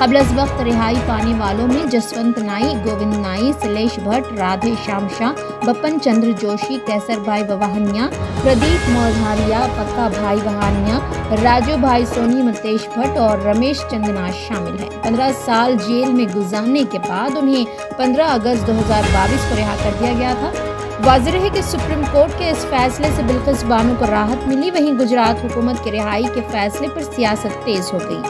قبل از وقت رہائی پانے والوں میں جسونت نائی، گووند نائی، سلیش بھٹ، رادھے شام شاہ، بپن چندر جوشی، کیسر بھائی ووہانیا، پردیپ مودھالیا، پکا بھائی وہانیا، راجو بھائی سونی، متیش بھٹ اور رمیش چندنا شامل ہیں۔ 15 سال جیل میں گزارنے کے بعد انہیں 15 اگست 2022 کو رہا کر دیا گیا تھا۔ واضح ہے کہ سپریم کورٹ کے اس فیصلے سے بلقیس بانو کو راحت ملی، وہیں گجرات حکومت کے رہائی کے فیصلے پر سیاست تیز ہو گئی۔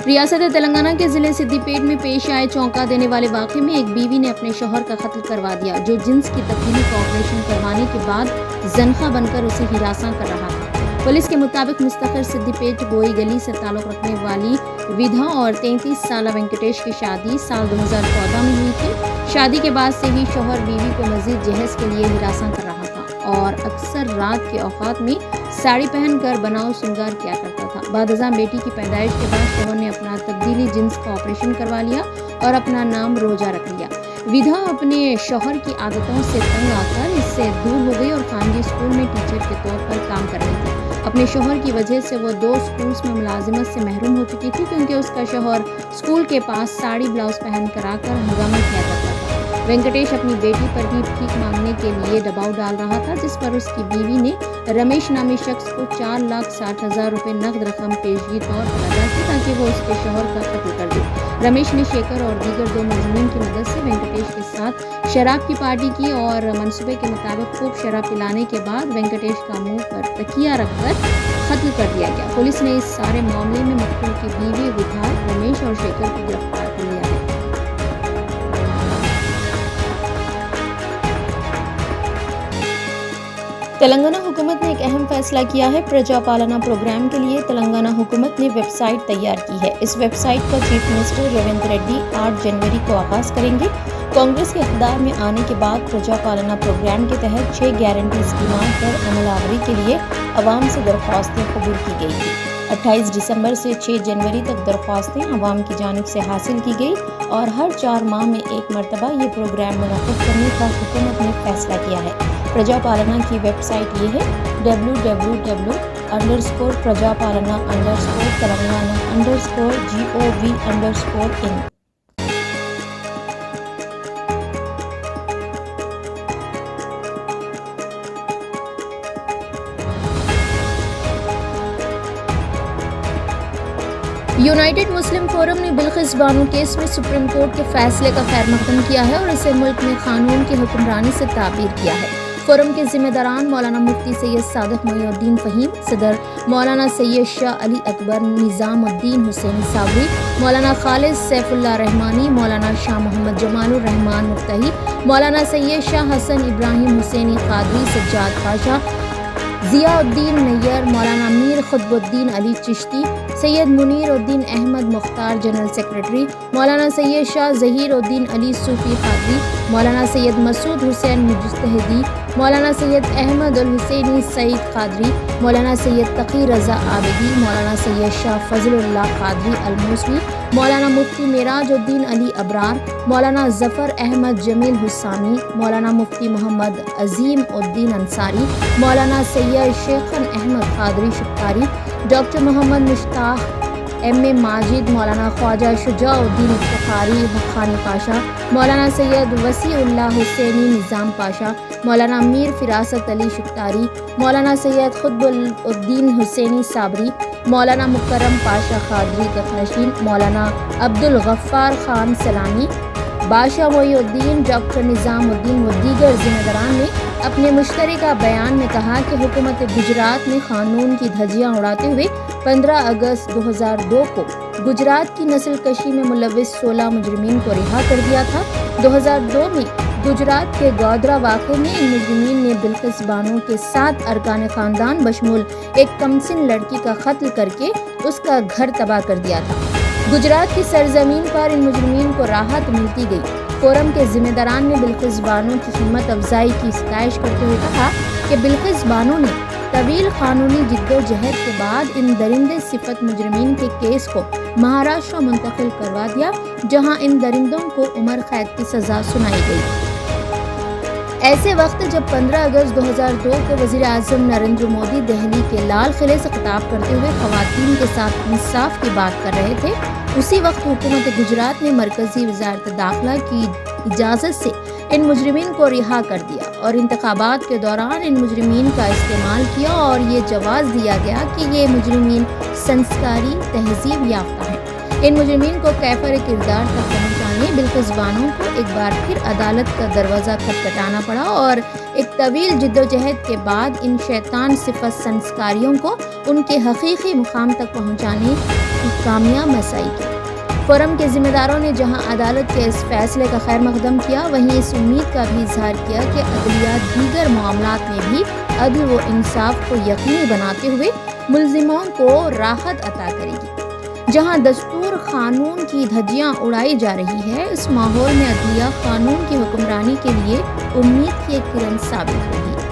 ریاست تلنگانہ کے ضلع سدی پیٹ میں پیش آئے چونکا دینے والے واقعے میں ایک بیوی نے اپنے شوہر کا قتل کروا دیا، جو جنس کی تبدیلی کا آپریشن کروانے کے بعد زنخہ بن کر اسے ہراساں کر رہا تھا۔ پولیس کے مطابق مستقر سدی پیٹ گوئی گلی سے تعلق رکھنے والی ودھا اور 33 سالہ وینکٹیش کی شادی سال 2014 میں ہوئی تھی۔ شادی کے بعد سے ہی شوہر بیوی کو مزید جہیز کے لیے ہراساں کر رہا تھا اور اکثر رات کے اوقات میں ساڑی پہن کر بناؤ سنگار کیا کرتا تھا۔ بعد ازاں بیٹی کی پیدائش کے بعد شوہر نے اپنا تبدیلی جنس کا آپریشن کروا لیا اور اپنا نام روجا رکھ لیا۔ ودھا اپنے شوہر کی عادتوں سے تنگ آ کر اس سے دور ہو گئی اور خانگی اسکول میں ٹیچر کے طور پر کام کر رہی تھی۔ اپنے شوہر کی وجہ سے وہ 2 اسکولز میں ملازمت سے محروم ہو چکی تھی، کیونکہ اس کا شوہر اسکول کے پاس ساڑی بلاؤز پہن کر آ کر ہنگامہ کیا کرتا تھا۔ وینکٹیش اپنی بیٹی پر بھی بھیک مانگنے کے لیے دباؤ ڈال رہا تھا، جس پر اس کی بیوی نے رمیش نامی شخص کو 4,60,000 روپے نقد رقم پیشگی طور پر ادا کی تاکہ وہ اس کے شوہر کا قتل کر دے۔ رمیش نے شیکھر اور دیگر 2 ملزمین کی مدد سے وینکٹیش کے ساتھ شراب کی پارٹی کی اور منصوبے کے مطابق خوب شراب پلانے کے بعد وینکٹیش کا منہ پر تکیہ رکھ کر قتل کر دیا گیا۔ پولیس نے اس سارے معاملے میں مقتول کی بیوی ودھا، رمیش اور شیکھر کو گرفتار کر لیا ہے۔ تلنگانہ حکومت نے ایک اہم فیصلہ کیا ہے۔ پرجا پالنا پروگرام کے لیے تلنگانہ حکومت نے ویب سائٹ تیار کی ہے۔ اس ویب سائٹ کا چیف منسٹر ریونت ریڈی 8 جنوری کو آغاز کریں گے۔ کانگریس کے اقتدار میں آنے کے بعد پرجا پالنا پروگرام کے تحت 6 گارنٹی اسکیمات پر عمل آوری کے لیے عوام سے درخواستیں قبول کی گئی تھی۔ 28 دسمبر سے 6 جنوری تک درخواستیں عوام کی جانب سے حاصل کی گئی اور ہر 4 ماہ میں ایک مرتبہ یہ پروگرام منعقد کرنے کا حکومت نے فیصلہ کیا ہے۔ پرجا پالنا کی ویب سائٹ یہ ہے www.prajapalana_telangana_gov_in۔ یونائٹڈ مسلم فورم نے بلقیس بانو کیس میں سپریم کورٹ کے فیصلے کا خیر مقدم کیا ہے اور اسے ملک میں قانون کی حکمرانی سے تعبیر کیا ہے۔ فورم کے ذمہ داران مولانا مفتی سید صادق محی الدین فہیم، صدر مولانا سید شاہ علی اکبر نظام الدین حسینی صابری، مولانا خالد سیف اللہ رحمانی، مولانا شاہ محمد جمال الرحمان مفتہی، مولانا سید شاہ حسن ابراہیم حسینی قادری سجاد پاشا، ضیاء الدین نیّر، مولانا میر قطب الدین علی چشتی، سید منیر الدین احمد مختار جنرل سیکرٹری، مولانا سید شاہ ظہیر الدین علی صوفی قادری، مولانا سید مسعود حسین مجتہدی، مولانا سید احمد الحسینی سعید قادری، مولانا سید تقی رضا عابدی، مولانا سید شاہ فضل اللہ قادری الموسوی، مولانا مفتی معراج الدین علی ابرار، مولانا ظفر احمد جمیل حسانی، مولانا مفتی محمد عظیم الدین انصاری، مولانا سید شیخن احمد قادری شکاری، ڈاکٹر محمد مشتاق ایم اے ماجد، مولانا خواجہ شجاع الدین افتخاری حقانی پاشا، مولانا سید وسیع اللہ حسینی نظام پاشا، مولانا میر فراست علی شکاری، مولانا سید قطب الدین حسینی صابری، مولانا مکرم پاشا قادری تکنشین، مولانا عبدالغفار خان سلامی، بادشاہ محی الدین، ڈاکٹر نظام الدین و دیگر ذمہ داران نے اپنے مشترکہ بیان میں کہا کہ حکومت گجرات نے قانون کی دھجیاں اڑاتے ہوئے 15 اگست 2002 کو گجرات کی نسل کشی میں ملوث 16 مجرمین کو رہا کر دیا تھا۔ 2002 میں گجرات کے گودرا واقعے میں ان مجرمین نے بلقیس بانو کے 7 ارکان خاندان بشمول ایک کمسن لڑکی کا قتل کر کے اس کا گھر تباہ کر دیا تھا۔ گجرات کی سرزمین پر ان مجرمین کو راحت ملتی گئی۔ فورم کے ذمہ داران نے بلقیس بانو کی ہمت افزائی کی ستائش کرتے ہوئے کہا کہ بلقیس بانو نے طویل قانونی جدوجہد کے بعد ان درندے صفت مجرمین کے کیس کو مہاراشٹر منتقل کروا دیا، جہاں ان درندوں کو عمر قید کی سزا سنائی گئی۔ ایسے وقت جب 15 اگست 2002 کو وزیر اعظم نریندر مودی دہلی کے لال قلعے سے خطاب کرتے ہوئے خواتین کے ساتھ انصاف کی بات کر رہے تھے، اسی وقت حکومت گجرات نے مرکزی وزارت داخلہ کی اجازت سے ان مجرمین کو رہا کر دیا اور انتخابات کے دوران ان مجرمین کا استعمال کیا اور یہ جواز دیا گیا کہ یہ مجرمین سنسکاری تہذیب یافتہ ہیں۔ ان مجرمین کو کیفر کردار تک پہنچانے بالقضبانوں کو ایک بار پھر عدالت کا دروازہ کھٹکھٹانا پڑا اور ایک طویل جدوجہد کے بعد ان شیطان صفت سنسکاریوں کو ان کے حقیقی مقام تک پہنچانے کی کامیاب رسائی کی۔ فورم کے ذمہ داروں نے جہاں عدالت کے اس فیصلے کا خیر مقدم کیا، وہیں اس امید کا بھی اظہار کیا کہ عدلیہ دیگر معاملات میں بھی عدل و انصاف کو یقینی بناتے ہوئے ملزموں کو راحت عطا کرے گی۔ جہاں دستور قانون کی دھجیاں اڑائی جا رہی ہے، اس ماحول میں عدلیہ قانون کی حکمرانی کے لیے امید کی ایک کرن ثابت ہوگی۔